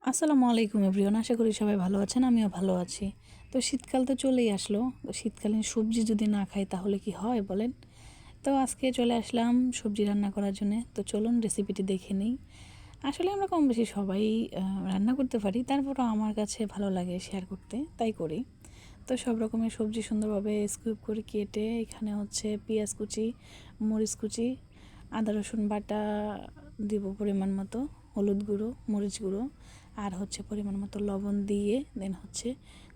আসসালামু আলাইকুম এভরিওয়ান, আশা করি সবাই ভালো আছেন। আমিও ভালো আছি। তো শীতকাল তো চলেই আসলো। তো শীতকালীন সবজি যদি না খাই তাহলে কি হয় বলেন? তো আজকে চলে আসলাম সবজি রান্না করার জন্যে। তো চলুন রেসিপিটি দেখে নিই। আসলে আমরা কম বেশি সবাই রান্না করতে পারি, তারপরও আমার কাছে ভালো লাগে শেয়ার করতে, তাই করি। তো সব রকমের সবজি সুন্দরভাবে স্কিপ করে কেটে এখানে হচ্ছে পেঁয়াজ কুচি, মরিচ কুচি, আদা রসুন বাটা দিব পরিমাণ মতো, হলুদ গুঁড়ো, মরিচ গুঁড়ো, আর হচ্ছে পরিমাণ মতো লবণ দিয়ে দেন হচ্ছে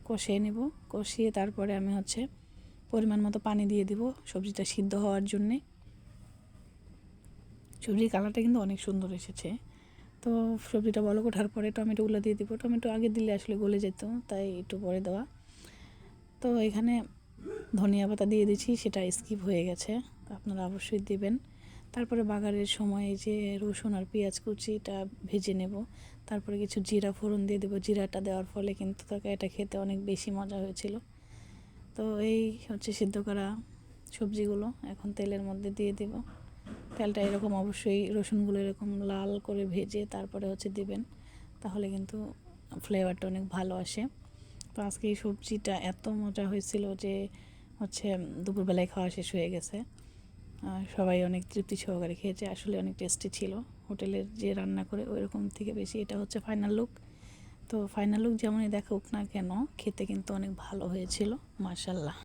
কষিয়ে নেব। কষিয়ে তারপরে আমি হচ্ছে পরিমাণ মতো পানি দিয়ে দিব সবজিটা সিদ্ধ হওয়ার জন্যে। সবজির কালারটা কিন্তু অনেক সুন্দর এসেছে। তো সবজিটা বলক ওঠার পরে টমেটোগুলো দিয়ে দিব। টমেটো আগে দিলে আসলে গলে যেত, তাই একটু পরে দেওয়া। তো এখানে ধনিয়া পাতা দিয়ে দিচ্ছি, সেটা স্কিপ হয়ে গেছে, তো আপনারা অবশ্যই দেবেন। তারপরে বাগারের সময় এই যে রসুন আর পেঁয়াজ কুচিটা ভেজে নেব। তারপরে কিছু জিরা ফোড়ন দিয়ে দেবো। জিরাটা দেওয়ার ফলে কিন্তু তরকারিটা খেতে অনেক বেশি মজা হয়েছিল। তো এই হচ্ছে সিদ্ধ করা সবজিগুলো এখন তেলের মধ্যে দিয়ে দেব। তেলটা এরকম অবশ্যই রসুনগুলো এরকম লাল করে ভেজে তারপরে হচ্ছে দিবেন, তাহলে কিন্তু ফ্লেভারটা অনেক ভালো আসে। তো আজকে এই সবজিটা এত মজা হয়েছিল যে হচ্ছে দুপুরবেলায় খাওয়া শেষ হয়ে গেছে। সবাই অনেক তৃপ্তি সহকারে খেয়েছে, আসলে অনেক টেস্টি ছিল। হোটেলের যে রান্না করে ওই রকম থেকে বেশি এটা হচ্ছে ফাইনাল লুক। তো ফাইনাল লুক যেমনই দেখাক না কেন, খেতে কিন্তু অনেক ভালো হয়েছিল, মাশাল্লাহ।